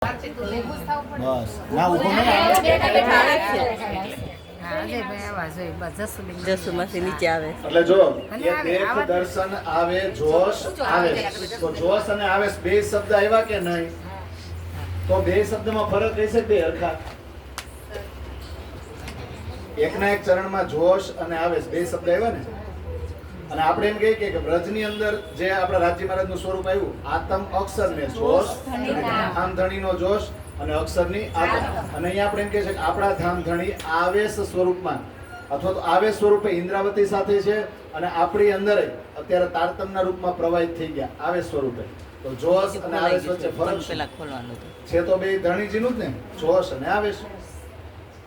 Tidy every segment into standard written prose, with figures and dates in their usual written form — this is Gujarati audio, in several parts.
બસ ના ઉભો જસુમાંથી નીચે આવે એટલે જો એ દેખ દર્શન આવે જોશ આવે તો જોશ અને આવેશ બે શબ્દ આવ્યા કે નહીં તો બે શબ્દમાં ફરક રહેશે બે હરખા એકના એક ચરણમાં જોશ અને આવેશ બે શબ્દ આવ્યા ને અને આપણે એમ કહીએ કે બ્રજની અંદર જે આપણા રાજ્ય મહારાજનું સ્વરૂપ આવ્યું આતમ અક્ષરને જોશ ધામ ધણીનો જોશ અને અક્ષરની આતમ અને અહીંયા આપણે એમ કહીએ છીએ કે આપણા ધામ ધણી આવેશ સ્વરૂપમાં અથવા તો આવેશ સ્વરૂપે ઇન્દ્રાવતી સાથે છે અને આપણી અંદર અત્યારે તારતમના રૂપમાં પ્રવાહિત થઈ ગયા આવેશ સ્વરૂપે તો જોશ અને આવેશ વચ્ચે ફરક છે તો બે ધણીજીનું જ ને જોશ અને આવેશ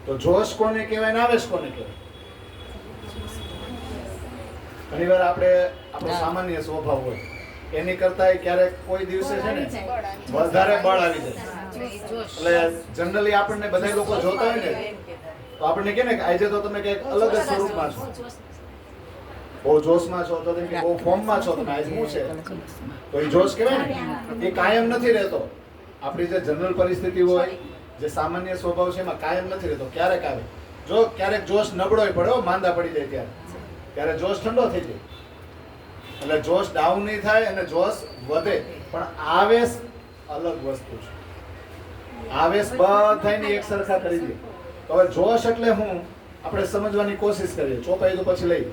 તો જોશ કોને કહેવાય ને આવેશ કોને કહેવાય ઘણીવાર આપણે આપણો સામાન્ય સ્વભાવ હોય એની કરતા ક્યારેક કોઈ દિવસે છે ને વધારે બળ આવી જાય એટલે જનરલી આપણને બધા લોકો જોતા હોય ને તો આપણને કહે ને કે આજે તો તમે કંઈક અલગ જ સ્વરૂપમાં છો બહુ જોશમાં છો તો તેમ કે બહુ ફોર્મમાં છો તમે આજે શું છે તો એ જોશ કહેવાય ને એ કાયમ નથી રહેતો આપણી જે જનરલ પરિસ્થિતિ હોય જે સામાન્ય સ્વભાવ છે એમાં કાયમ નથી રહેતો ક્યારેક આવે જો ક્યારેક જોશ નબળો પડ્યો માંદા પડી જાય ત્યારે જોશ ઠંડો થઈ જાય એટલે જોશ ડાઉન નહીં થાય અને જોશ વધે પણ આવેશ અલગ વસ્તુ છે આવેશ બધાને એક સરખા કરી દે તો હવે જોશ એટલે હું આપણે સમજવાની કોશિશ કરીએ ચોપાઈ તો પછી લઈ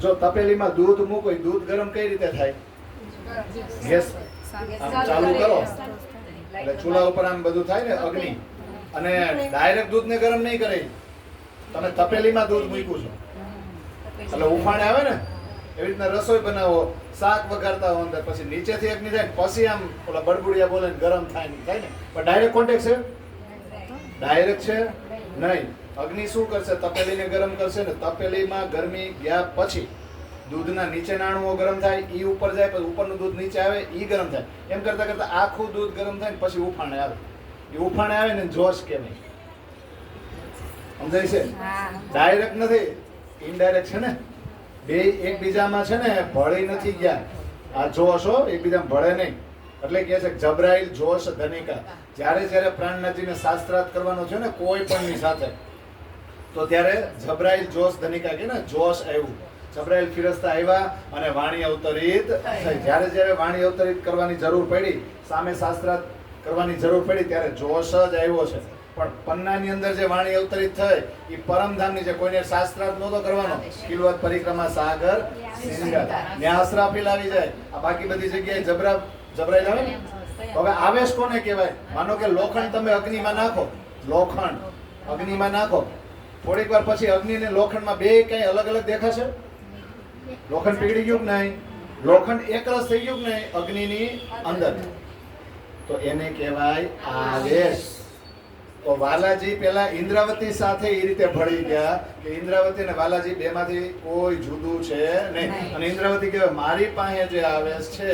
જો તપેલીમાં દૂધ મૂકો દૂધ ગરમ કઈ રીતે થાય ગેસ ચાલુ કરો એટલે ચૂલા ઉપર આમ બધું થાય ને અગ્નિ અને ડાયરેક્ટ દૂધને ગરમ નહીં કરે તમે તપેલીમાં દૂધ મૂક્યું છો એટલે ઉફાણે આવે ને એવી રીતના રસોઈ બનાવો શાક વઘારતા હો અંદર પછી નીચેથી અગ્નિ થાય પછી આમ ઓલા બડબુડિયા બોલે ગરમ થાય ને પણ ડાયરેક્ટ કોન્ટેક્ટ છે ડાયરેક્ટ છે નહીં અગ્નિ શું કરશે તપેલીને ગરમ કરશે ને તપેલીમાં ગરમી ગયા પછી દૂધના નીચેના અણુઓ ગરમ થાય ઈ ઉપર જાય પછી ઉપરનું દૂધ નીચે આવે ઈ ગરમ થાય એમ કરતા કરતા આખું દૂધ ગરમ થાય ને પછી ઉફાણે આવે એ ઉફાણે આવે ને જોશ કહેવાય સમજાય છે ડાયરેક્ટ નથી ઇનડાયરેક્ટ છે ને બે એકબીજામાં છે ને ભળી નથી ગયા આ જોશ હો એકબીજામાં ભળે નહીં એટલે કે છે જબરાઈલ જોશ ધનિકા જ્યારે પ્રાણનાથજીને શાસ્ત્રાર્થ કરવાનો છે ને કોઈ પણ ની સાથે તો ત્યારે જબરાઈલ જોશ ધનિકા કે ને જોશ આવ્યું જબરાઈલ ફિરસ્તા આવ્યા અને વાણી અવતરિત થઈ જ્યારે વાણી અવતરિત કરવાની જરૂર પડી સામે શાસ્ત્રાર્થ કરવાની જરૂર પડી ત્યારે જોશ જ આવ્યો છે પણ પન્નાની અંદર જે વાણી અવતરિત થઈ એ પરમધામની છે કોઈને શાસ્ત્રાર્થ નહોતો કરવાનો કિલવત પરિક્રમા સાગર સિંગાર ત્યાં અસરાફીલ આવી જાય આ બાકી બધી જગ્યાએ જબરાઈ આવે ને હવે આવેશ કોને કહેવાય માનો કે લોખંડ તમે અગ્નિમાં નાખો લોખંડ અગ્નિમાં નાખો થોડીક વાર પછી અગ્નિ ને લોખંડમાં બે કઈ અલગ અલગ દેખાશે લોખંડ પીગળી ગયું કે નહીં લોખંડ એકરસ થઈ ગયું કે નહીં અગ્નિની અંદર તો એને કહેવાય આવેશ તો વાલાજી પેલા ઇન્દ્રાવતી સાથે એ રીતે ભળી ગયા કે ઇન્દ્રાવતી અને વાલાજી બે માંથી કોઈ જુદું છે નહીં અને ઇન્દ્રાવતી કહેવાય મારી પાસે જે આવેશ છે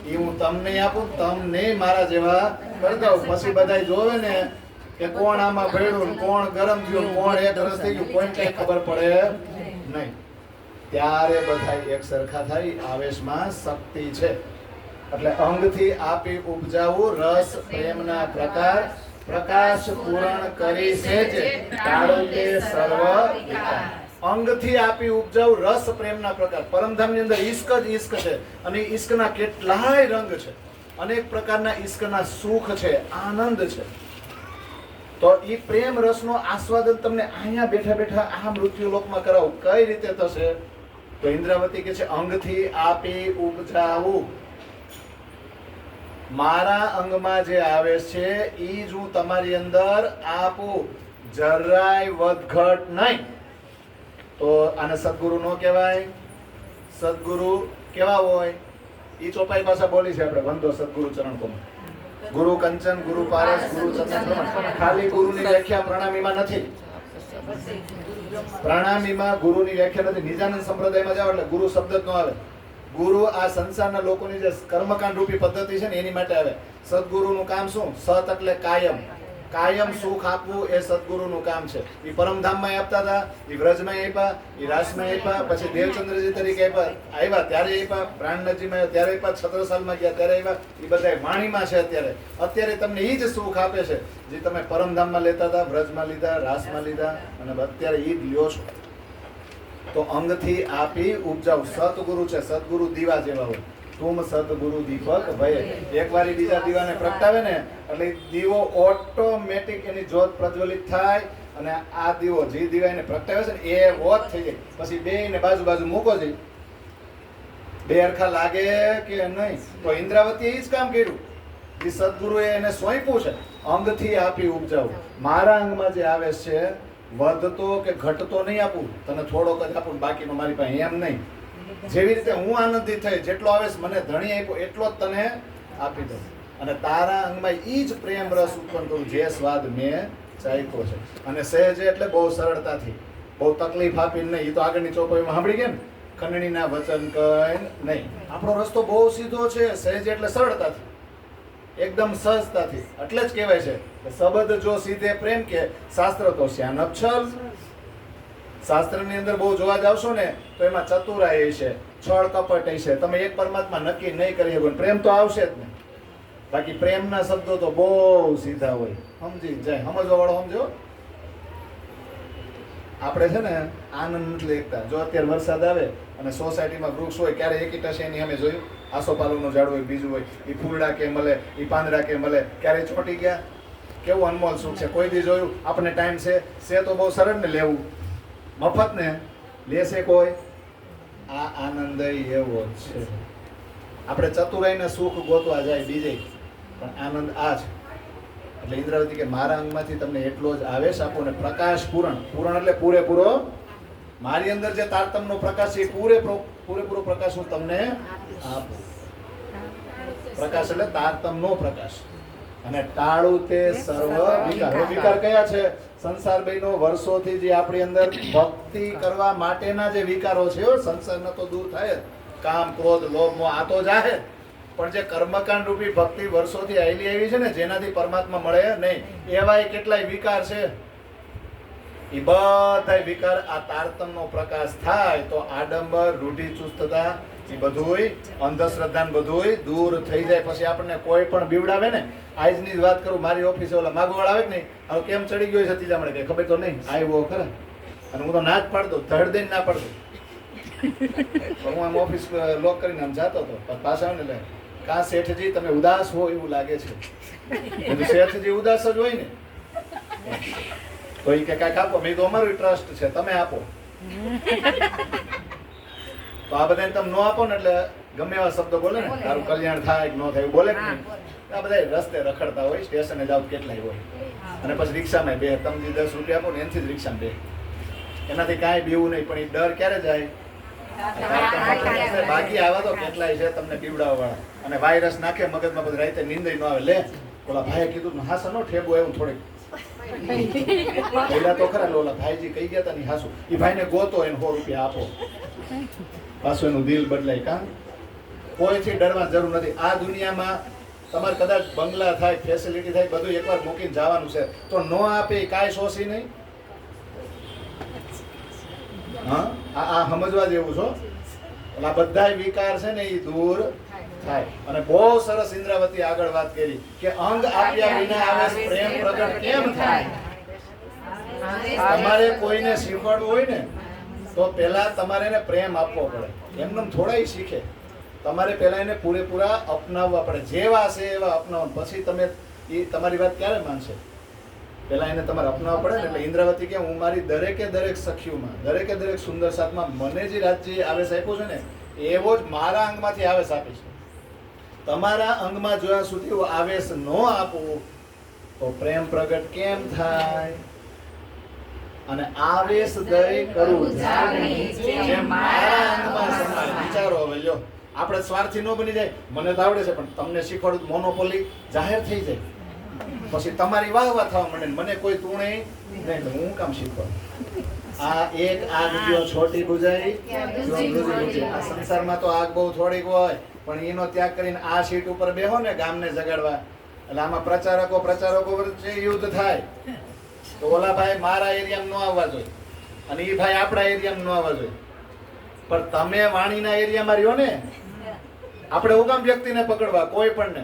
એ હું તમને આપું તમને મારા જેવા કરી દઉં પછી બધા જોવે ને કે કોણ આમાં ભેળું કોણ ગરમ થયું કોણ એક રસ થઈ ગયું કોઈ કઈ ખબર પડે નહીં ત્યારે બધા એક સરખા થાય આવેશમાં શક્તિ છે એટલે અંગથી આપી ઉપજાવું રસ પ્રેમના પ્રકાર પ્રકાશ પૂરણ કરી છે જે તાળું તે સર્વ અંગથી આપી ઉપજાવ રસ પ્રેમના પ્રકાર પરમધામની અંદર ઈશ્ક જ ઈશ્ક છે અને ઈશ્કના કેટલાય રંગ છે અનેક પ્રકારના ઈશ્કના સુખ છે આનંદ છે તો ઈ પ્રેમ રસનો આસ્વાદન તમને અહીંયા બેઠા બેઠા આ મૃત્યુ લોકમાં કરાવું કઈ રીતે થશે તો ઇન્દ્રાવતી કે છે અંગથી આપી ઉપજાવું મારા અંગમાં જે આવેશ છે ઈ જ હું તમારી અંદર આપું જરાય વધઘટ નહીં તો આને સદગુરુ નો કહેવાય સદગુરુ કેવા હોય ઈ ચોપાઈ ભાષા બોલી છે આપણે વંદો સદગુરુ ચરણ કોમળ ગુરુ કંચન ગુરુ પારસ ગુરુ ચંદન ખાલી ગુરુની વ્યાખ્યા પ્રણામીમાં નથી પ્રણામીમાં ગુરુની વ્યાખ્યા નથી નિજાનંદ સંપ્રદાયમાં જાવ એટલે ગુરુ શબ્દ જ ન આવે ગુરુ આ સંસારના લોકોની જે કર્મકાંડ રૂપી પદ્ધતિ છે ને એની માટે આવે સદગુરુનું કામ શું સત એટલે કાયમ કાયમ સુખ આપવું એ સદગુરુનું કામ છે. એ પરમધામમાં આપતા હતા, એ વ્રજમાં આપ્યા, એ રાસમાં આપ્યા, પછી દેવચંદ્રજી તરીકે આવ્યા ત્યારે આપ્યા, પ્રાણનાથજીમાં આવ્યા ત્યારે આપ્યા, છત્રસાલમાં ગયા ત્યારે આવ્યા. એ બધા વાણીમાં છે અત્યારે તમને એ જ સુખ આપે છે જે તમે પરમધામમાં લેતા હતા, વ્રજમાં લીધા, રાસમાં લીધા, અને અત્યારે એ જ લ્યો છો. તો અંગથી આપી ઉપજાવ. સતગુરુ છે, સદગુરુ દીવા જેવા હોય. તુમ સદગુરુ દીપક ભય. એક વાર બીજા દીવાને પ્રગટાવે ને એટલે દીવો ઓટોમેટિક એની જ્યોત પ્રજ્વલિત થાય, અને આ દીવો જે દીવા એને પ્રગટાવે છે ને એ ઓત થઈ જાય. પછી બે ને બાજુ બાજુ મૂકો છે, બે અરખા લાગે કે નહીં. તો ઇન્દ્રાવતીએ એ જ કામ કર્યું. એ સદગુરુએ એને સોંપ્યું છે, અંગથી આપી ઉપજાવ. મારા અંગમાં જે આવે છે વધતો કે ઘટતો નહીં આપું, તને થોડોક જ આપું, બાકીનો મારી પાસે, એમ નહીં. જેવી રીતે હું આનંદિત થઈ, જેટલો આવે છે મને ધણી આપ્યો એટલો જ તને આપી દઉં, અને તારા અંગમાં ઈ જ પ્રેમ રસ ઉત્પન્ન કરું જે સ્વાદ મેં ચાખ્યો છે. અને સહેજે એટલે બહુ સરળતાથી, બહુ તકલીફ આપીને નહીં. એ તો આગળની ચોપાઈમાં સાંભળી ગયા ને, ખંડણીના વચન કઈ નહીં. આપણો રસ્તો બહુ સીધો છે, સહેજે એટલે સરળતાથી, એકદમ સહજતાથી. એટલે જ કહેવાય છે કે શબ્દ જો સીધે પ્રેમ કે શાસ્ત્ર તો શ્યાનપછલ. શાસ્ત્રની અંદર બહુ જોવા જાવશો ને તો એમાં ચતુરાઈ છે, છળ કપટ છે. તમે એક પરમાત્મા નક્કી નહીં કરી શકો, પ્રેમ તો આવશે જ ને. બાકી પ્રેમના શબ્દો તો બહુ સીધા હોય, સમજી જાય. સમજવા વાળો સમજો. આપણે છે ને આનંદ નથી લેતા. જો અત્યારે વરસાદ આવે અને સોસાયટીમાં વૃક્ષ હોય, ક્યારે એક છે એની અમે જોયું, આસોપાલવનું ઝાડ હોય, બીજું હોય, એ ફૂલડા કે મળે, એ પાંદડા કે મળે, ક્યારે ચોંટી ગયા. કેવું અનમોલ સુખ છે. કોઈ દી જોયું? આપણે ટાઈમ છે તો બહુ સરળ ને લેવું, મફત ને લેશે કોઈ? આ આનંદ એવો જ છે. આપણે ચતુરાઈને સુખ ગોતવા જાય બીજે, પણ આનંદ આ છે. એટલે ઇન્દ્રાવતી કે મારા અંગમાંથી તમને એટલો જ આવેશ આપો, ને પ્રકાશ પૂરણ. પૂરણ એટલે પૂરેપૂરો. મારી અંદર જે તારતમનો પ્રકાશ છે એ પૂરેપૂરો પ્રકાશ હું તમને આપું. પ્રકાશ એટલે તારતમનો પ્રકાશ. અને ટાળું તે સર્વ વિકાર. વિકાર કયા છે? સંસાર બહેનો વર્ષોથી જે આપણી અંદર ભક્તિ કરવા માટેના જે વિકારો છે, સંસારનો તો દૂર થાય જ. કામ, ક્રોધ, લોભ, મોહ આ તો જાહેર, પણ જે કર્મકાંડ રૂપી ભક્તિ વર્ષોથી આવેલી આવી છે ને, જેનાથી પરમાત્મા મળે નહીં, એવાય કેટલાય વિકાર છે. એ બધા વિકાર આ તારતમનો પ્રકાશ થાય તો આડંબર, રૂઢિચુસ્તતા, એ બધુંય અંધશ્રદ્ધા બધુંય દૂર થઈ જાય. પછી આપણને કોઈ પણ બીવડાવે ને, આજની જ વાત કરું, મારી ઓફિસે ઓલા માગવાળ આવે કે નહીં, હવે કેમ ચડી ગયો છે ત્રીજા મળે કે ખબર તો નહીં, આવ્યો ખરા, અને હું તો ના જ પાડતો, ધડ દઈને ના પાડતો. હું આમ ઓફિસ લોક કરીને આમ જતો હતો, પાછા આવે ને કા શેઠજી તમે ઉદાસ હો એવું લાગે છે. શેઠજી ઉદાસ જ હોય ને, તો એ કે કાંઈક આપો. મેં તો અમારું ટ્રસ્ટ છે, તમે આપો. તો આ બધાને તમે ન આપો ને એટલે ગમે એવા શબ્દો બોલે ને, તારું કલ્યાણ થાય કે ન થાય બોલે કે નહીં. આ બધા રસ્તે રખડતા હોય, સ્ટેશને જાવ કેટલાય હોય, અને પછી રિક્ષામાં બે તમે 10 રૂપિયા આપો ને એનાથી જ રિક્ષામાં બે. એનાથી કાંઈ બીવું નહીં, પણ એ ડર ક્યારે જાય? બાકી આવા તો કેટલાય છે તમને પીવડાવવા વાળા, અને વાયરસ નાખે મગજમાં, બધું રાતે નીંદ ન આવે. લે ઓલા ભાઈએ કીધું હાસા નો ઠેબો એવું થોડીક પેલા તો ખરા, ઓલા ભાઈજી કહી ગયા હતા ને હાસુ, એ ભાઈને ગોતો એને 100 રૂપિયા આપો, પાછું એનું દિલ બદલાય. કા કોઈથી ડરવા જરૂર નથી. આ દુનિયામાં તમારે કદાચ બંગલા થાય, ફેસિલિટી થાય, બધું એકવાર મૂકીને જવાનું છે, તો ન આપે કાંઈ શોષી નહીં. હા, આ સમજવા જેવું છો. એટલે આ બધા વિકાર છે ને એ દૂર થાય. અને બહુ સરસ ઇન્દ્રાવતી આગળ વાત કરી કે અંગ આપ્યા વિના આવે પ્રેમ પ્રગટ કેમ થાય. તમારે કોઈને શીખવાડવું હોય ને તો પેલા તમારે એને પ્રેમ આપવો પડે. એમને થોડા શીખે, તમારે પેલા એને પૂરેપૂરા અપનાવવા પડે. જેવા છે એવા અપનાવવા, પછી તમે એ તમારી વાત ક્યારે માનશે? પેલા એને તમારે અપનાવવા પડે ને. એટલે ઇન્દ્રાવતી કે હું મારી દરેકે દરેક સખીઓમાં, દરેકે દરેક સુંદર સાથમાં મને જે રાજ્ય આવેશ આપ્યો છે ને, એવો જ મારા અંગમાંથી આવેશ આપીશ. તમારા અંગમાં જોયા સુધી આવેશ ન આપું તો પ્રેમ પ્રગટ કેમ થાય? અને આવેશ દઈ કરું જેમ મારા અંગમાં સમાય. વિચારો હવે લ્યો, આપણે સ્વાર્થી ન બની જાય. મને તો આવડે છે પણ તમને શીખવાડું મોનોપોલી જાહેર થઈ જાય, પછી તમારી વાહ વાહ થવા માંડે, મને કોઈ તુણે નહીં, હું કામ શીખવાડું. આ એક આગ જો છોટી બુજાઈ, આ સંસારમાં તો આગ બહુ થોડીક હોય, પણ એનો ત્યાગ કરીને આ સીટ ઉપર બેહો ને ગામને જગાડવા, એટલે આમાં પ્રચારકો વચ્ચે યુદ્ધ થાય તો ઓલા ભાઈ મારા એરિયામાં ન આવવા જોઈએ અને એ ભાઈ આપણા એરિયામાં ન આવવા જોઈએ. પણ તમે વાણીના એરિયામાં રહ્યો ને, આપણે ઉગમ વ્યક્તિને પકડવા કોઈ પણ ને.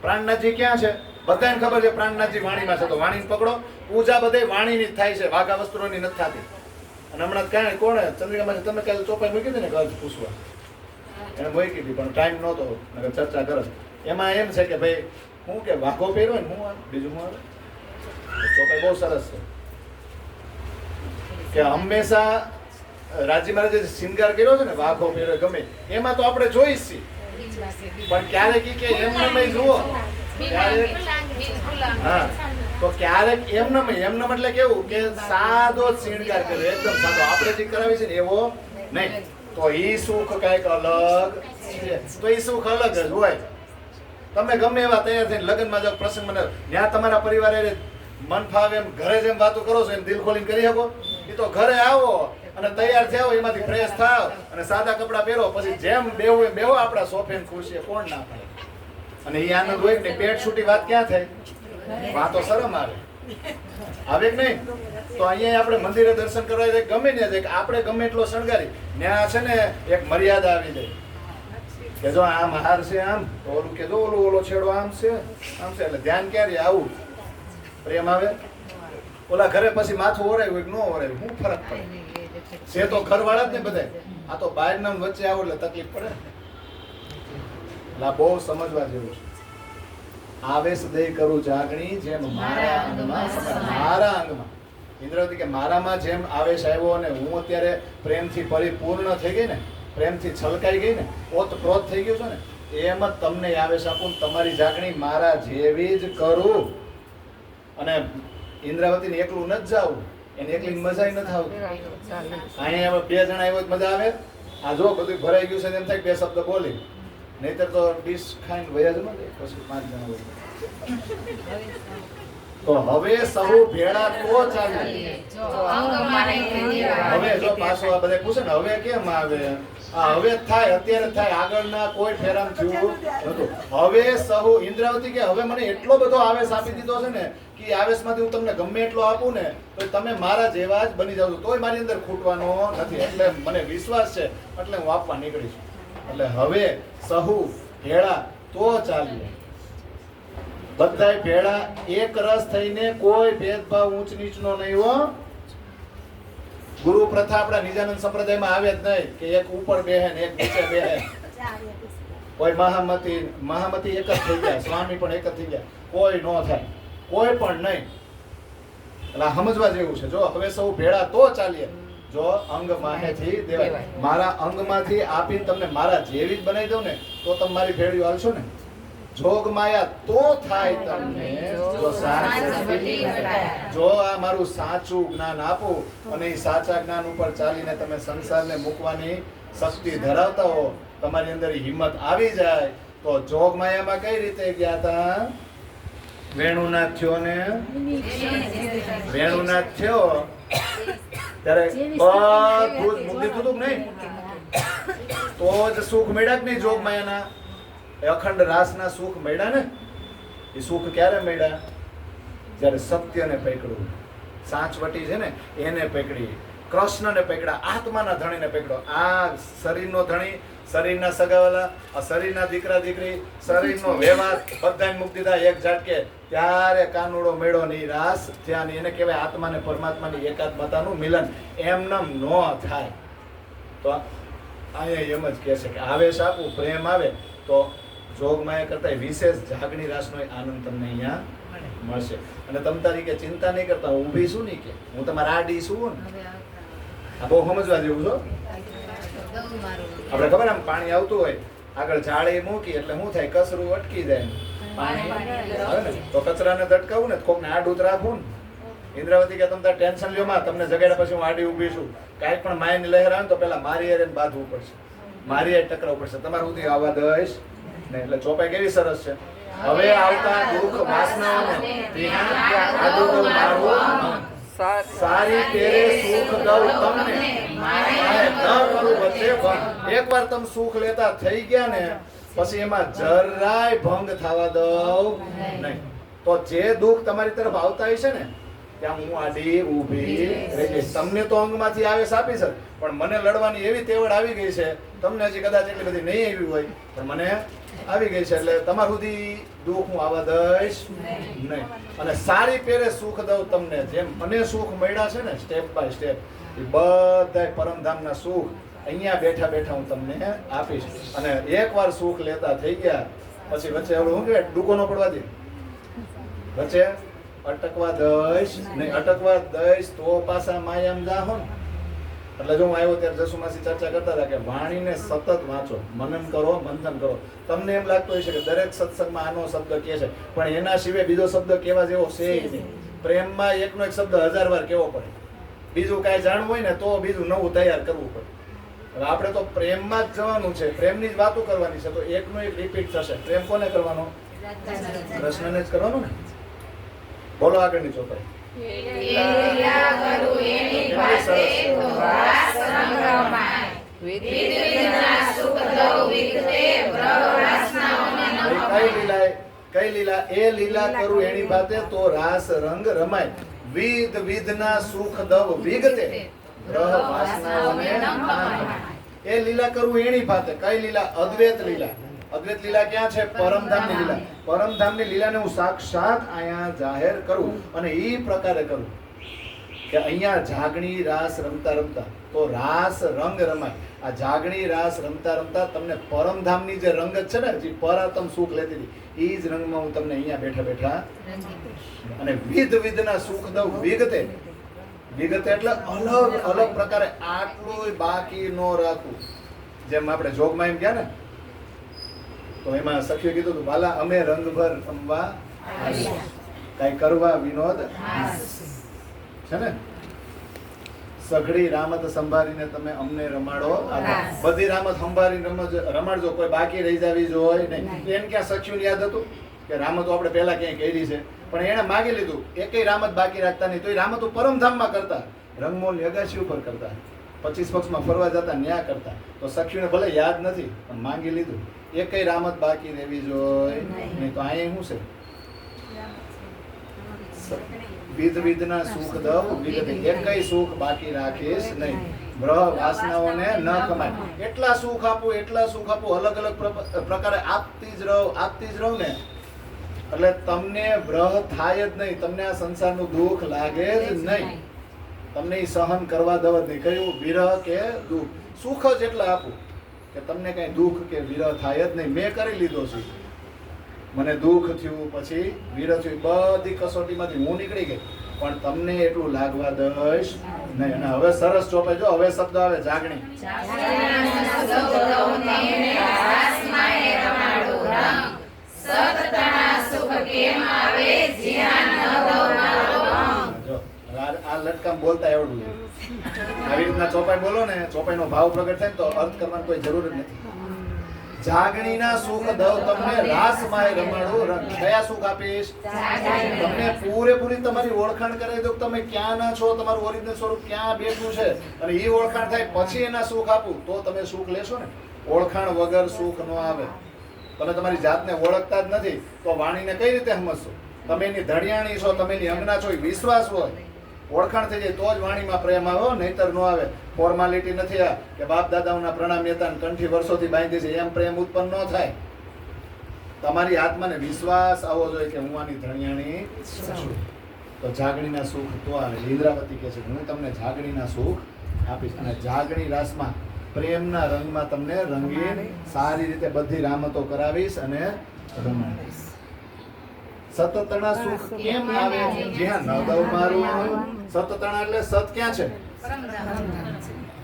પ્રાણનાથજી ક્યાં છે? બધાને ખબર છે પ્રાણનાથજી વાણીમાં છે, તો વાણીને પકડો. પૂજા બધે વાણીની જ થાય છે, વાઘા વસ્ત્રોની નથી થતી. અને હમણાં કાંઈ કોણે ચંદ્રિકામાં તમે કાલે ચોપાઈ મૂકી હતી ને ગર્લ્સ પૂછવા, એને મૂકી હતી પણ ટાઈમ નહોતો ચર્ચા કરે. એમાં એમ છે કે ભાઈ હું કે વાઘો પહેર્યો ને હું બીજું હું આવે ચોપાઈ બહુ સરસ છે કે હંમેશા રાજી મહારાજે શિંગાર કર્યો છે ને વાઘો પહેર્યો ગમે એમાં તો આપણે જોઈ જ છીએ, પણ ક્યારેક કે એમને જુઓ હા તો ક્યારેક એમને એટલે કેવું કે સાદો શિંગાર કર્યો એકદમ સાદો, આપણે જે કરાવી છે ને એવો નહીં. તો ઈ સુખ કઈક અલગ છે, તો ઈ સુખ અલગ જ હોય. તમે ગમે એવા તૈયાર થઈને લગ્નમાં જાવ, પ્રસંગ મને ત્યાં તમારા પરિવારે મન ફાવે એમ ઘરે જેમ વાતો કરો છો એમ દિલ ખોલીને કરી શકો. એ તો ઘરે આવો અને તૈયાર થાવ, એમાંથી ફ્રેશ થાવ અને સાદા કપડા પહેરો, પછી જેમ બેહો એમ બેહો આપણા સોફે ખુરશીએ, કોણ ના પાડે. અને એ આનંદ હોય ને પેટ છૂટી વાત ક્યાં થાય? વાતો શરમ આવે કે નહીં? તો અહીંયા આપણે મંદિરે દર્શન કરવા જાય ગમે ને જાય આપણે ગમે એટલો શણગારી ત્યાં છે ને એક મર્યાદા આવી જાય કે જો આમ હાર છે આમ તો ઓલું કે જો ઓલો છેડો આમ છે એટલે ધ્યાન ક્યારે આવું પ્રેમ આવે. ઓલા ઘરે પછી માથું ઓરાયું હોય કે ન ઓરાયું શું ફરક પડે? છે તો ઘરવાળા જ ને બધા, આ તો બહાર નામ વચ્ચે આવો એટલે તકલીફ પડે. એટલે બહુ સમજવા જેવું છે. આવેશ દઈ કરું જાગણી જેમ મારા અંગમાં મારા અંગમાં ઇન્દ્રવતી કે મારામાં જેમ આવેશ આવ્યો અને હું અત્યારે પ્રેમથી પરિપૂર્ણ થઈ ગઈ ને, પ્રેમથી છલકાઈ ગઈ ને, ઓતપ્રોત થઈ ગયું છે ને, એમ જ તમને આવેશ આપું, તમારી જાગણી મારા જેવી જ કરું. અને ઇન્દ્રાવતીને એકલું ન જ જાવું, એને એકલી મજા નથી આવતી. અહીંયા બે જણા આવ્યો મજા આવે. આ જો બધું ભરાઈ ગયું છે એમ થાય બે શબ્દ બોલી, નહીતર તો ડીશ ખાઈને વયા જ ન દે. પછી 5 જણા હોય તો હવે સહુ ભેળા તો ચાલે. હવે જો પાછો આ બધા પૂછે ને હવે કેમ આવે, હવે થાય અત્યારે થાય, આગળના કોઈ ફેરામ થયું નતું. હવે સહુ ઇન્દ્રાવતી કે હવે મને એટલો બધો આવેશ આપી દીધો છે ને કે આવેશમાંથી હું તમને ગમે એટલો આપું ને તો તમે મારા જેવા જ બની જાવ છો, તોય મારી અંદર ખૂટવાનો નથી. એટલે મને વિશ્વાસ છે એટલે હું આપવા નીકળી છું. એટલે હવે સહુ ભેળા તો ચાલીએ, બધાય ભેળા એક રસ થઈને, કોઈ ભેદભાવ ઊંચ નીચનો નહીં હો. ગુરુ પ્રથા આપણા નિજાનંદ સંપ્રદાયમાં આવે જ નહીં કે એક ઉપર બેહે ને એક નીચે બેહે. કોઈ મહામતી એક જ થઈ ગયા, સ્વામી પણ એક જ થઈ ગયા, કોઈ નો થાય, કોઈ પણ નહીં. એટલે સમજવા જેવું છે. જો હવે સૌ ભેળા તો ચાલીએ, જો અંગ માહેથી દેવાય, મારા અંગમાંથી આપીને તમને મારા જેવી જ બનાવી દઉં ને તો તમે મારી ભેળીઓ હાલશો ને. જોગ માયા તો થાય તમને જો આ મારું સાચું જ્ઞાન આપું અને એ સાચા જ્ઞાન ઉપર ચાલીને તમે સંસારને મૂકવાની શક્તિ ધરાવતા હો, તમારી અંદર હિંમત આવી જાય તો જોગ માયામાં કઈ રીતે ગયા હતા? વેણુનાથ થયો ને વેણુનાથ થયો ત્યારે બધું જ મૂકી દીધું નહીં તો જ સુખ મળ્યા જ નહીં. જોગ માયાના અખંડ રાસના સુખ મળ્યા ને, એ સુખ ક્યારે મળ્યા? જ્યારે સત્યને પકડ્યું, સાચવટી છે ને એને પકડી, કૃષ્ણને પકડ્યા, આત્માના ધણીને પકડ્યો. આ શરીરનો ધણી, શરીરના સગાવાલા, આ શરીરના દીકરા દીકરી, શરીરનો વ્યવહાર બધાને મૂકી દીધા એક ઝાટકે. ત્યારે કાનુડો મેળો ની રાસ ત્યાં એને કહેવાય આત્માને પરમાત્માની એકાત્મતાનું મિલન. એમનેમ ન થાય. તો અહીંયા એમ જ કહે છે કે આવેશ આપું, પ્રેમ આવે તો જોગમાયા કરતા વિશેષ જાગણી રાસનો આનંદ તમને અહીંયા મળશે. અને તમ તારી કે ચિંતા નહીં કરતા, ઊભી શું નહીં કે હું તમારા આડી છું ને. આ બહુ સમજવા જેવું છો. આપણે ખબર આમ પાણી આવતું હોય આગળ જાળી મૂકી એટલે શું થાય? કચરું અટકી જાય, પાણી આવે ને તો કચરાને દટકાવું ને કોકને આડું રાખવું ને. ઇન્દ્રાવતી કે તમે ટેન્શન લ્યો માં, તમને જગાડ્યા પછી હું આડી ઊભી છું. કાંઈક પણ માયની લહેર આવે તો પેલા મારી હારે બાંધવું પડશે, મારી હારે ટકરાવવું પડશે, તમારું સુધી આવવા દઈશ ને. એટલે ચોપાઈ કેવી સરસ છે. હવે આવતા દુઃખ વાસનાઓને સારી તેરે સુખ દઉં તમને, એકવાર તમે સુખ લેતા થઈ ગયા ને પછી એમાં જરાય ભંગ થવા દઉં નહીં. તો જે દુઃખ તમારી તરફ આવતા હશે ને ત્યાં હું આડી ઊભી રહી જઈશ. તમને તો અંગમાંથી આવેશ આપી છે, પણ મને લડવાની એવી તેવડ આવી ગઈ છે, તમને હજી કદાચ એટલી બધી નહીં આવી હોય પણ મને આવી ગઈ છે, એટલે તમારા સુધી દુઃખ હું આવવા દઈશ નહીં. અને સારી પેરે સુખ દઉં તમને. જેમ મને સુખ મળ્યા છે ને સ્ટેપ બાય સ્ટેપ, એ બધા પરમધામના સુખ અહીંયા બેઠા બેઠા હું તમને આપીશ. અને એકવાર સુખ લેતા થઈ ગયા પછી વચ્ચે હવે શું કહેવાય, ડૂકો ન પડવા દે, વચ્ચે અટકવા દઈશ નહીં. અટકવા દઈશ તો પાછા માયામ જાહો ને. એટલે જો હું આવ્યો ત્યારે જસુમાસી ચર્ચા કરતા હતા કે વાણીને સતત વાંચો, મનન કરો, મંથન કરો. તમને એમ લાગતું હશે કે દરેક સત્સંગમાં આનો શબ્દ કહે છે, પણ એના સિવાય બીજો શબ્દ કેવા જેવો છે નહીં. પ્રેમમાં એકનો એક શબ્દ 1000 વાર કેવો પડે. બીજું કાંઈ જાણવું હોય ને તો બીજું નવું તૈયાર કરવું પડે. હવે આપણે તો પ્રેમમાં જ જવાનું છે, પ્રેમની જ વાતો કરવાની છે, તો એકનો એક રિપીટ થશે. પ્રેમ કોને કરવાનો? કૃષ્ણને જ કરવાનો ને. બોલો આગળની ચોપાઈ. કઈ લીલા? એ લીલા કરું એની બાતે તો રાસ રંગ રમાય. વિધ વિધના સુખ દવ વિગતે ગ્રહ વાસનાઓને નામ. એ લીલા કરું એની બાતે. કઈ લીલા? અદ્વૈત લીલા. અદ્વૈત લીલા ક્યાં છે? પરમધામની લીલા. પરમધામની લીલાને હું સાક્ષાત અહીંયા જાહેર કરું અને એ પ્રકારે કરું કે અહીંયા જાગણી રાસ રમતા રમતા તો રાસ રંગ રમાય. આ જાગણી રાસ રમતા રમતા તમને પરમધામની જે રંગત છે ને, જે પરાતમ સુખ લેતી હતી, એ જ રંગમાં હું તમને અહીંયા બેઠા બેઠા અને વિધ વિધના સુખ દઉં વિગતે. વિગતે એટલે અલગ અલગ પ્રકારે, આટલું બાકી ન રાખવું. જેમ આપણે જોગમાં એમ ગયા ને, તો એમાં સખીએ કીધું હતું, વાલા અમે રંગભર રમવા કઈ કરવા વિનોદ છે ને. સઘળી રામત સંભાળીને તમે અમને રમાડો. બધી રામત સંભાળીને રમાડજો, કોઈ બાકી રહી જાવી જોઈએ નહીં. એમ ક્યાં સખ્યું યાદ હતું કે રામતો આપણે પહેલા ક્યાંય કરી છે, પણ એને માગી લીધું. એકેય રામત બાકી રાખતા નહીં, તો એ રામતો પરમધામમાં કરતા, રંગમોલ અગાશી ઉપર કરતા, 25 પક્ષમાં ફરવા જતા ન્યા કરતા. તો સખ્યુને ભલે યાદ નથી પણ માંગી લીધું. એકેય રામત બાકી રહેવી જોઈએ નહીં. તો અહીંયા શું છે? વિધ વિધના સુખ દવ વિગતે. એકેય સુખ બાકી રાખીશ નહીં. ગ્રહ વાસનાઓને ન કમાય. એટલા સુખ આપું, એટલા સુખ આપું, અલગ અલગ પ્રકારે આપતી જ રહું ને, એટલે તમને વ્રહ થાય જ નહીં. તમને આ સંસારનું દુઃખ લાગે જ નહીં. તમને એ સહન કરવા દવ જ નહીં. કયું? વિરહ કે દુઃખ. સુખ જ એટલા આપું કે તમને કઈ દુઃખ કે વિરહ થાય જ નહીં. મેં કરી લીધો છે. મને દુઃખ થયું, પછી વિરહ થયું, બધી કસોટીમાંથી હું નીકળી ગઈ, પણ તમને એટલું લાગવા દઈશ નહીં. અને હવે સરસ ચોપાઈ જો, હવે શબ્દ આવે જાગણી. આ લટકામ બોલતા એવડું આવી રીતના ચોપાઈ બોલો ને, ચોપાઈનો ભાવ પ્રગટ થાય તો અર્થ કરવાની કોઈ જરૂર જ નથી. જાગણીના સુખ દઉં તમને, રાસમાં રમાડું. કયા સુખ આપીશ? તમને પૂરેપૂરી તમારી ઓળખાણ કરાવી દઉં, તમે ક્યાં ના છો, તમારું ઓરિજિનલ સ્વરૂપ ક્યાં બેઠું છે, અને એ ઓળખાણ થાય પછી એના સુખ આપું તો તમે સુખ લેશો ને. ઓળખાણ વગર સુખ ન આવે. તમે તમારી જાતને ઓળખતા જ નથી તો વાણીને કઈ રીતે સમજશો? તમે એની ધડિયાણી છો, તમે એની અંગના છો, વિશ્વાસ હોય, ઓળખાણ થઈ જાય તો જ વાણીમાં પ્રેમ આવે, નહીતર ન આવે. ફોર્માલિટી નથી આ કે બાપ દાદાઓના પ્રણામ યતા કંઠી વર્ષોથી બાંધી છે એમ પ્રેમ ઉત્પન્ન ન થાય. તમારી આત્માને વિશ્વાસ આવવો જોઈએ કે હું આની ધણિયાણી છું. તો જાગણીના સુખ તો આવે. ઇન્દ્રાવતી કહે છે હું તમને જાગણીના સુખ આપીશ, અને જાગણી રાસમાં પ્રેમના રંગમાં તમને રંગીન સારી રીતે બધી રામતો કરાવીશ અને રમાડીશ. સતતના સુખ કેમ આવે? જ્યાં ન દઉં મારું. સતતના એટલે સત ક્યાં છે?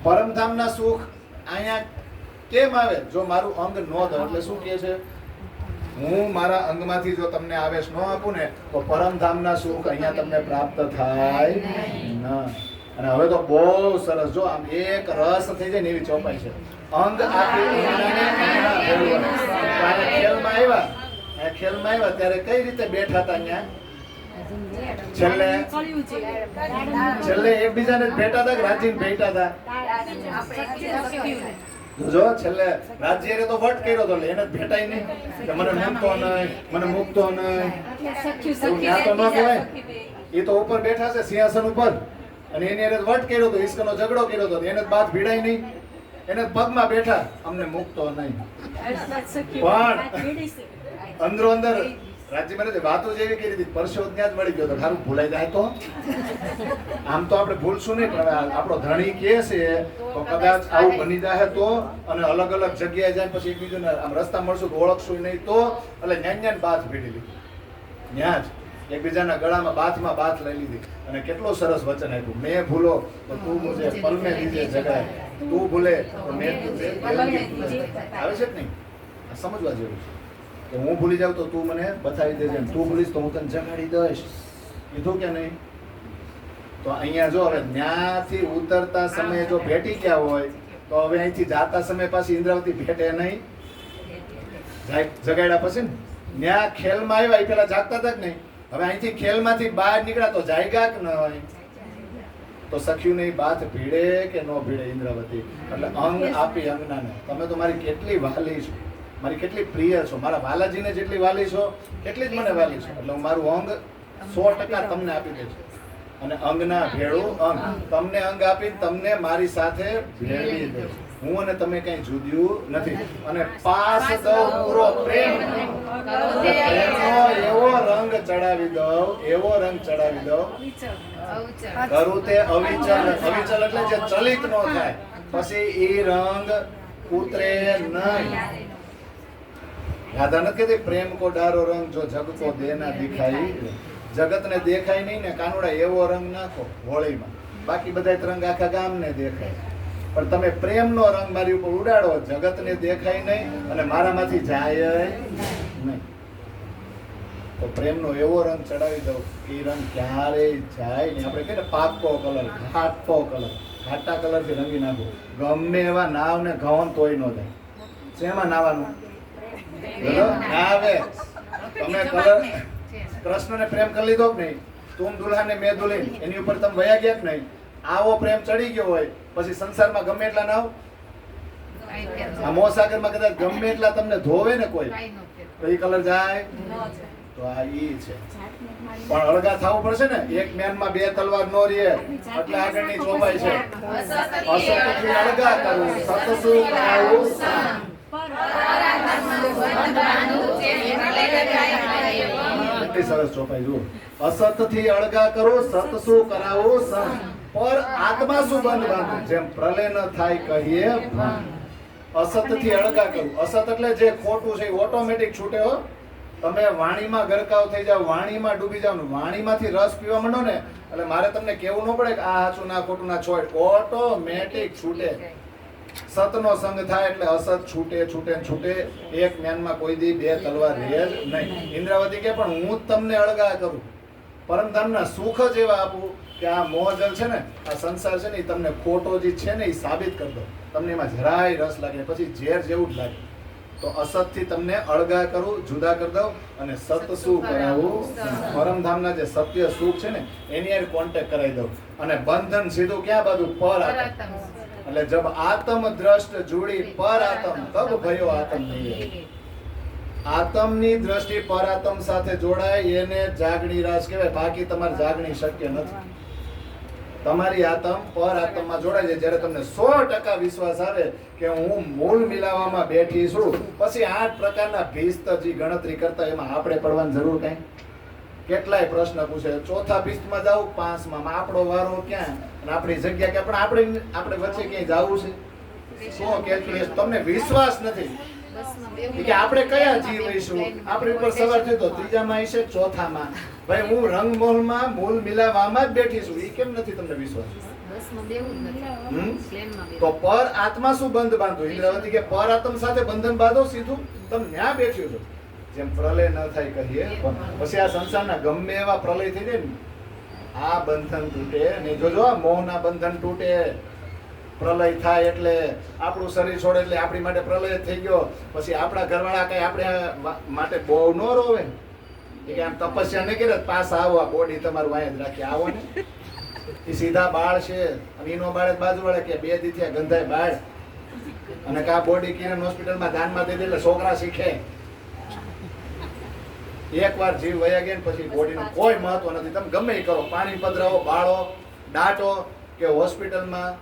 પરમધામના સુખ અહીંયા કેમ આવે? જો મારું અંગ ન દઉં એટલે શું કહે છે? હું મારા અંગમાંથી જો તમને આવેશ ન આપું ને તો પરમધામના સુખ અહીંયા તમને પ્રાપ્ત થાય ન. અને હવે તો બહુ સરસ, જો આમ એક રસ થઈ જાય ને એવી ચોપાઈ છે. અંગ આપી ખેલમાં આવ્યા ત્યારે કઈ રીતે બેઠા હતા? અહીંયા છેલ્લે એકબીજાને ભેટા હતા કે રાજીને ભેટા હતા? જો છેલ્લે રાજ્યએ તો વટ કર્યો તો એને જ ભેટાય નહીં કે મને મૂકતો નહીં, મને મૂકતો નહીં. એવું ન્યા તો ન કહેવાય. એ તો ઉપર બેઠા છે સિંહાસન ઉપર અને એની એને વટ કર્યો તો, ઈશ્કનો ઝઘડો કર્યો તો, એને જ બાદ ભીડાય નહીં, એને જ પગમાં બેઠા અમને મૂકતો નહીં. પણ અંદરો અંદર રાજ્ય મહારાજે વાતો જેવી કરી હતી, પરસેવો ત્યાં જ મળી ગયો તો ખારું ભૂલાઈ જાય તો. આમ તો આપણે ભૂલશું નહીં, પણ હવે આપણો ધણી કહે છે તો કદાચ આવું બની જાય તો, અને અલગ અલગ જગ્યાએ જાય પછી એકબીજાને આમ રસ્તા મળશું તો ઓળખશું નહીં તો, એટલે ન્યા બાથ ભીડી લીધી. ન્યા જ એકબીજાના ગળામાં બાથ લઈ લીધી અને કેટલું સરસ વચન આપ્યું, મેં ભૂલો તો તું મુજે પલ મેં દીજે જગાય, તું ભૂલે તો મેં તુજે આવે છે કે નહીં? સમજવા જેવું છે કે હું ભૂલી જાઉં તો તું મને બતાવી દેજે, તું ભૂલીશ તો હું તને જગાડી દઈશ. કીધું કે નહીં? તો અહીંયા જો હવે ન્યાથી ઉતરતા સમયે જો ભેટી ગયા હોય તો હવે અહીંથી જાતા સમય પાછી ઇન્દ્રાવતી ભેટે નહીં. જગાડ્યા પછી ને ન્યા ખેલમાં આવ્યા એ પેલા જાગતા હતા કે નહીં? હવે અહીંથી ખેલમાંથી બહાર નીકળ્યા તો જાયગા કે ન હોય? તો સખ્યું નહીં બાથ ભીડે કે ન ભીડે ઇન્દ્રાવતી. એટલે અંગ આપી અંગનાને, તમે તો મારી કેટલી વાલી છો, મારી કેટલી પ્રિય છો, મારા વાલાજીને જેટલી વાલી છો એટલી જ મને વાલી છો. એટલે હું મારું અંગ 100% તમને આપી દઈશ. અને અંગના ભેળું અંગ, તમને અંગ આપી તમને મારી સાથે ભેળવી દઈશ. હું અને તમે કઈ જુદ્યું નથી. અને પાસ દઉં પૂરો પ્રેમ, પ્રેમનો એવો રંગ ચડાવી દઉં, એવો રંગ ચડાવી દઉં, કરું તે અવિચલ. અવિચલ એટલે જે ચલિત ન થાય, પછી એ રંગ ઉતરે નહીં. રાધા નથી કહેતી પ્રેમ કો ડારો રંગ જો જગ કો દેના દિખાઈ. જગતને દેખાય નહીં ને કાનુડા એવો રંગ નાખો હોળીમાં, બાકી બધા રંગ આખા ગામને દેખાય. પણ તમે પ્રેમનો રંગ મારી ઉપર ઉડાડો, જગતને દેખાય નહીં અને મારામાંથી જાય નહીં. તો પ્રેમનો એવો રંગ ચડાવી દઉં કે એ રંગ ક્યારેય જાય નહીં. આપણે કહીએ ને પાકો કલર, ઘાટો કલર, ઘાટા કલરથી રંગી નાખો. ગમે એવા નાવ ને ઘઉં તોય ન જાય. શેમાં નાવાનું? આવે તમે કલર કૃષ્ણને પ્રેમ કરી લીધો કે નહીં? તું દુલ્હાને મેં દુલ્હન, એની ઉપર તમે વયા ગયા કે નહીં? આવો પ્રેમ ચડી ગયો હોય પછી સંસારમાં ગમે એટલા નાવ, આ મોસાગરમાં કદાચ ગમે એટલા તમને ધોવે ને કોઈ, તો એ કલર જાય? તો આ ઈ છે. પણ અળગા થવું પડશે ને. એક મેનમાં બે તલવાર નો રહે એટલે આગળની ચોપાઈ છે. અસતથી અળગા કરવું, સતસુખ કરાવું સામ. કેટલી સરસ ચોપાઈ જુઓ. અસતથી અળગા કરો, સતસુખ કરાવો સમ. પર આત્મા શું બંધ બાંધવું, જેમ પ્રલય ન થાય કહીએ ભંગ. અસતથી અળગા કરવું. અસત એટલે જે ખોટું છે એ ઓટોમેટિક છૂટે હો. તમે વાણીમાં ગરકાવ થઈ જાવ, વાણીમાં ડૂબી જાવ, વાણીમાંથી રસ પીવા માંડો ને એટલે મારે તમને કેવું ન પડે કે આ સાચું ના ખોટું ના છોડ, ઓટોમેટિક છૂટે. સતનો સંગ થાય એટલે અસત છૂટે છૂટે છૂટે. એક જ્ઞાનમાં કોઈ દી બે તલવાર રહે જ નહીં. ઇન્દ્રાવતી કે પણ હું જ તમને અળગા કરું, પરમધામના સુખ જ એવા આપું કે આ મોહજલ છે ને, આ સંસાર છે ને, એ તમને ખોટો જે છે ને એ સાબિત કરી દો. તમને એમાં જરાય રસ લાગે, પછી ઝેર જેવું જ લાગે. તો અસતથી તમને અળગા કરું, જુદા કરી દઉં અને સત શું કરાવું, પરમધામના જે સત્ય સુખ છે ને એની યાર કોન્ટેક્ટ કરાવી દઉં. અને બંધન સીધું ક્યાં બાજુ? પર આત્મ. એટલે જબ આત્મ દ્રષ્ટ જોડી પર આત્મ તબ ભયો આત્મ નહીં. આત્મની દ્રષ્ટિ પર આત્મ સાથે જોડાય એને જાગણી રાસ કહેવાય. બાકી તમારે જાગણી શક્ય નથી. તમારી આત્મ પર આત્મમાં જોડાય છે જ્યારે તમને 100% વિશ્વાસ આવે કે હું મૂળ મિલાવવામાં બેઠી છું. પછી 8 પ્રકારના ભીસ્તજી ગણતરી કરતા એમાં આપણે પડવાની જરૂર કઈ? કેટલાય પ્રશ્ન પૂછે, ચોથા ભીસ્તમાં જાવ, 5માં આપણો વારો ક્યાં અને આપણી જગ્યા કે આપણે વચ્ચે ક્યાંય જવું છે? શું કેલ્ક્યુલેશન? તમને વિશ્વાસ નથી કે આપણે કયા જીવ રહીશું. આપણી ઉપર સવાર થયો તો ત્રીજામાં હશે, ચોથામાં. ભાઈ હું રંગમોહમાં મૂળ મિલાવવામાં જ બેઠી છું, એ કેમ નથી તમને વિશ્વાસ? તો પર આત્મા શું બંધ બાંધો? ઇન્દ્રાવતી કે પર આત્મ સાથે બંધન બાંધો સીધું. તમે ન્યા બેઠ્યું છો. જેમ પ્રલય ન થાય કહીએ, પછી આ સંસારના ગમે એવા પ્રલય થઈ જાય ને, આ બંધન તૂટે નહીં. જોજો મોહના બંધન તૂટે. પ્રલય થાય એટલે આપણું શરીર છોડે એટલે આપણી માટે પ્રલય થઈ ગયો. પછી આપણા ઘરવાળા કઈ આપણે માટે બહુ ન રોવે કે આમ તપસ્યા નહીં કરે, પાસ આવો, આ બોડી તમારું વાંય જ રાખી આવો ને. એ સીધા બાળ છે અને એનો બાળ બાજુ વાળા કે 2 દી થયા ગંધાય બાળ. અને કા બોડી કિરણ હોસ્પિટલમાં દાનમાં દઈ દે એટલે છોકરા શીખે. એકવાર જીવ વયા ગયા ને પછી બોડીનું કોઈ મહત્વ નથી. તમે ગમે એ કરો, પાણી પધરાવો, બાળો, દાટો કે હોસ્પિટલમાં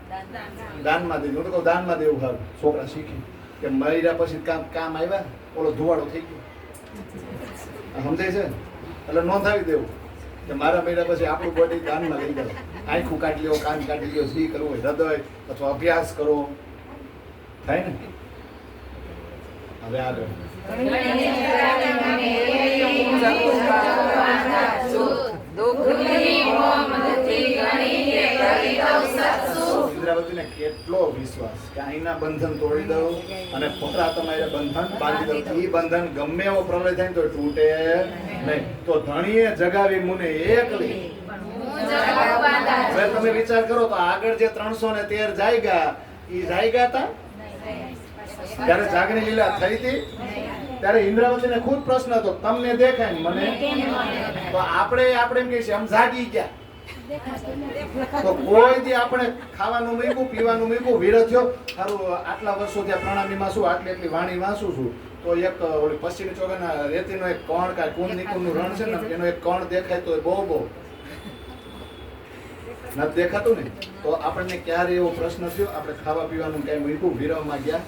દાનમાં દેવું. હું તો કહું દાનમાં દેવું સારું, છોકરા શીખી કે મર્યા પછી કામ આવ્યા, ઓલો ધુવાડો થઈ ગયો. સમજાય છે? એટલે નોંધાવી દેવું કે મારા મહિના પછી આપણું બોડી દાનમાં લઈ ગયો. આંખું કાઢી લ્યો, કાન કાઢી લ્યો, જી કરવું હોય હૃદય અથવા અભ્યાસ કરો, થાય ને. હવે આગળ ઇન્દ્રાવતીને કેટલો વિશ્વાસ કે અહીંના બંધન તોડી દઉં અને ખોટા તમારે બંધન બાંધી દઉં. એ બંધન ગમે એવો પ્રલય થાય તો તૂટે નહીં. તો ધણીએ જગાવી મુને એકલી. હવે તમે વિચાર કરો તો આગળ જે 313 જાયગા એ જાયગા હતા ત્યારે જાગની લીલા થઈ હતી. ત્યારે ઇન્દ્રાવતીને ખુદ પ્રશ્ન હતો, તમને દેખાય ને મને? તો આપણે એમ કહીએ આમ જાગી ગયા. તો કોઈ દી આપણે ખાવાનું મૂક્યું, પીવાનું મૂક્યું, વિરત થયો, સારું આટલા વર્ષો ત્યાં પ્રણામીમાં શું આટલી એટલી વાણી વાંચું છું, તો એક ઓલી પશ્ચિમી ચોગાના રેતીનો એક કણ કાંઈ કુંદ નિકુંદનું રણ છે ને એનો એક કણ દેખાય તો બહુ નથી દેખાતું ને. તો આપણને ક્યારે એવો પ્રશ્ન થયો આપણે ખાવા પીવાનું ક્યાંય મૂક્યું, વિરવમાં ગયા,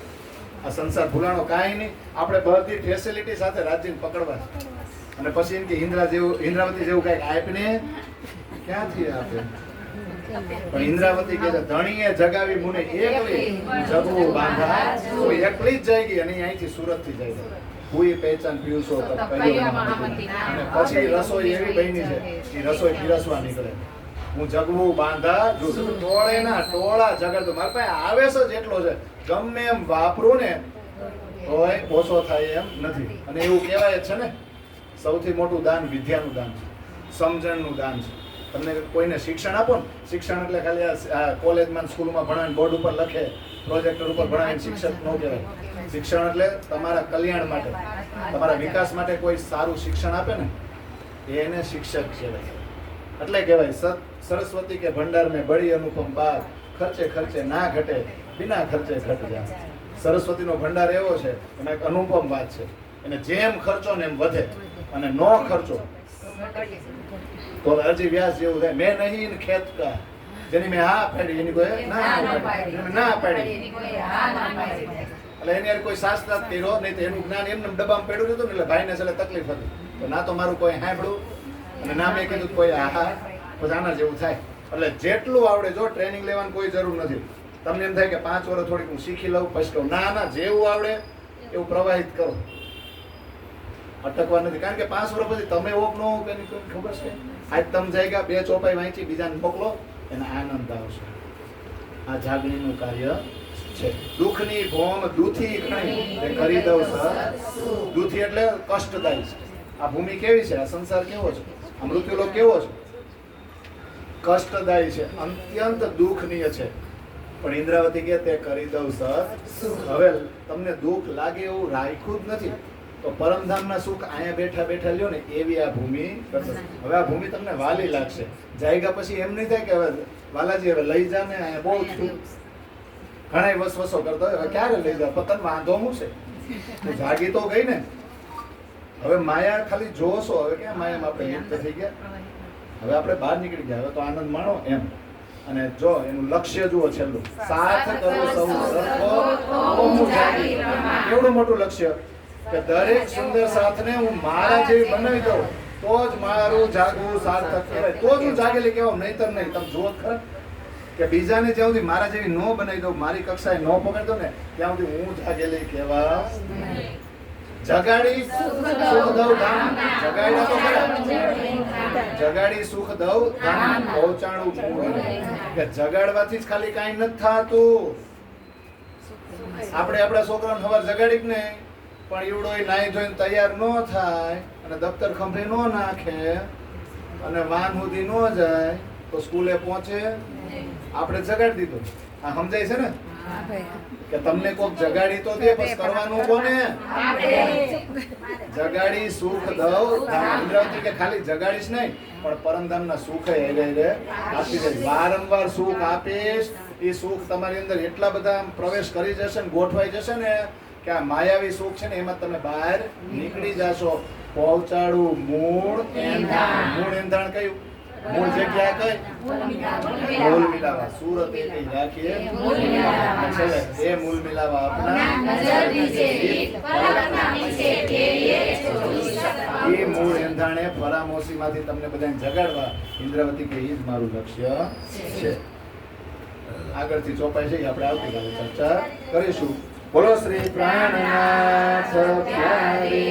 આ સંસાર ભૂલાણો કાંઈ નહીં. આપણે બધી ફેસિલિટી સાથે રાજ્યને પકડવા અને પછી એમ કે ઇન્દ્રાવતી જેવું કાંઈક આપને ક્યાંથી આપે? પણ ઇન્દ્રાવતી કહે છે ધણીએ જગાવી મુને એકલી જગવું બાંધા. હું એકલી જ જઈ ગઈ અને અહીંથી સુરત થી જઈ ગઈ. હું પહેચાન પીવશો અને પછી રસોઈ એવી બની છે કે રસોઈ પીરસવા નીકળે. હું જગવું બાંધા ટોળે ના ટોળા જગડતો. મારા પાસે આવેશ જ એટલો છે, ગમે એમ વાપરું ને તોય ઓછો થાય એમ નથી. અને એવું કહેવાય જ છે ને, સૌથી મોટું દાન વિદ્યાનું દાન છે, સમજણનું દાન છે. તમને કોઈને શિક્ષણ આપો ને, શિક્ષણ એટલે ખાલી આ કોલેજમાં સ્કૂલમાં ભણાવીને બોર્ડ ઉપર લખે, પ્રોજેક્ટર ઉપર ભણાવીને શિક્ષક ન કહેવાય. શિક્ષણ એટલે તમારા કલ્યાણ માટે, તમારા વિકાસ માટે કોઈ સારું શિક્ષણ આપે ને એને શિક્ષક કહેવાય. એટલે કહેવાય સરસ્વતી કે ભંડાર મેં બડી અનુપમ બાગ, ખર્ચે ખર્ચે ના ઘટે બિના ખર્ચે ઘટ જાય. સરસ્વતીનો ભંડાર એવો છે, એમાં એક અનુપમ વાત છે, એને જેમ ખર્ચો ને એમ વધે અને નો ખર્ચો તો અરજી વ્યાસ જેવું થાય. મેં નહીં ખેત કા, જેની મેં હા પાડી એની કોઈ ના પાડી. એટલે એની કોઈ શાસ્ત્રાર્થ કર્યો નહીં તો એનું જ્ઞાન એમને ડબ્બામાં પડ્યું હતું ને એટલે ભાઈને છેલ્લે તકલીફ હતી. તો ના તો મારું કોઈ સાંભળ્યું અને ના મેં કીધું કોઈ આહા, પછી આના જેવું થાય. એટલે જેટલું આવડે, જો ટ્રેનિંગ લેવાની કોઈ જરૂર નથી. તમને એમ થાય કે 5 વર્ષ થોડીક હું શીખી લઉં પછી કહું, ના જેવું આવડે એવું પ્રવાહિત કરો, અટકવા નથી. કારણ કે 5 વર્ષ પછી તમે ઓપ ન હોવ કે ખબર છે. આજ તમે જાય ગયા 2 ચોપાઈ વાંચી બીજાને મોકલો, એને આનંદ આવશે. આ જાગણીનું કાર્ય છે. દુઃખની ભોમ દુથી ઘણી કરી દઉં સર. દુથી એટલે કષ્ટદાયી છે. આ ભૂમિ કેવી છે, આ સંસાર કેવો છે, આ મૃત્યુલોક કેવો છે? કષ્ટદાયી છે, અત્યંત દુઃખનીય છે. પણ ઇન્દ્રાવતી કે તે કરી દઉં સર. હવે તમને દુઃખ લાગે એવું રાખ્યું જ નથી, તો પરમધામના સુખ અહીંયા બેઠા બેઠા લ્યો ને એવી આ ભૂમિ કરશે. હવે આ ભૂમિ તમને વાલી લાગશે. જાયગા પછી એમ નહીં થાય કે હવે વાલાજી હવે લઈ જા ને, અહીંયા બહુ થયું, ઘણા વસવસો કરતો હોય, હવે ક્યારે લઈ જા, પતન વાંધો શું છે? જાગી તો ગઈ ને. હવે માયા ખાલી જોશો, હવે ક્યાં માયામાં આપણે મુક્ત થઈ ગયા, હવે આપણે બહાર નીકળી ગયા, હવે તો આનંદ માણો એમ. અને જો એનું લક્ષ્ય જુઓ છેલ્લું, સાથ કરો સૌ સરખો કેવડું મોટું લક્ષ્ય કે દરેક સુંદર સાથને હું મારા જેવી બનાવી દઉં તો જ મારું જાગવું સાર્થક કહેવાય. તો જ હું જાગેલી કહેવાય, નહીતર નહીં. તમે જુઓ ખરા કે બીજાને જ્યાં સુધી મારા જેવી ન બનાવી દઉં, મારી કક્ષાએ ન પકડી દઉં ને ત્યાં સુધી હું જાગેલી કહેવા. જગાડી સુખ દઉં ધામ, જગાડ્યા તો ખરા, જગાડી સુખ દઉં ધામ પહોંચાડું કે જગાડવાથી જ ખાલી કાંઈ નથી થતું. આપણે આપણા છોકરાને સવાર જગાડી જ નહીં, પણ ઈવડો નાઈ ધોઈને તૈયાર ન થાય અને દફતર ખંભે ન નાખે અને વાન સુધી ન જાય તો સ્કૂલે પહોંચે. આપણે જગાડી દીધું. આ સમજાય છે ને? કે તમને કોક જગાડી તો દે, બસ કરવાનું કોને? જગાડી સુખ દઉં. ઇન્દ્રાવતી કે ખાલી જગાડીશ નહીં, પણ પરમધામના સુખે આપી દઈશ. વારંવાર સુખ આપીશ. એ સુખ તમારી અંદર એટલા બધા આમ પ્રવેશ કરી જશે ને ગોઠવાઈ જશે ને કે આ માયાવી સુખ છે ને એમાં તમે બહાર નીકળી જશો. પહોંચાડું મૂળ એંધાણ. મૂળ એંધાણ કયું? મૂળ જગ્યા કઈ? મૂળ મિલાવા. સુરત એ કઈ રાખીએ છેલ્લે એ મૂળ મિલાવા આપના એ મૂળ એંધાણે પરામોસી માંથી તમને બધાને જગાડવા. ઇન્દ્રાવતી કે ઈ જ મારું લક્ષ્ય છે. આગળથી ચોપાઈ જઈ આપણે આવતીકાલે ચર્ચા કરીશું. બોલો શ્રી પ્રાણનાથ પ્યારે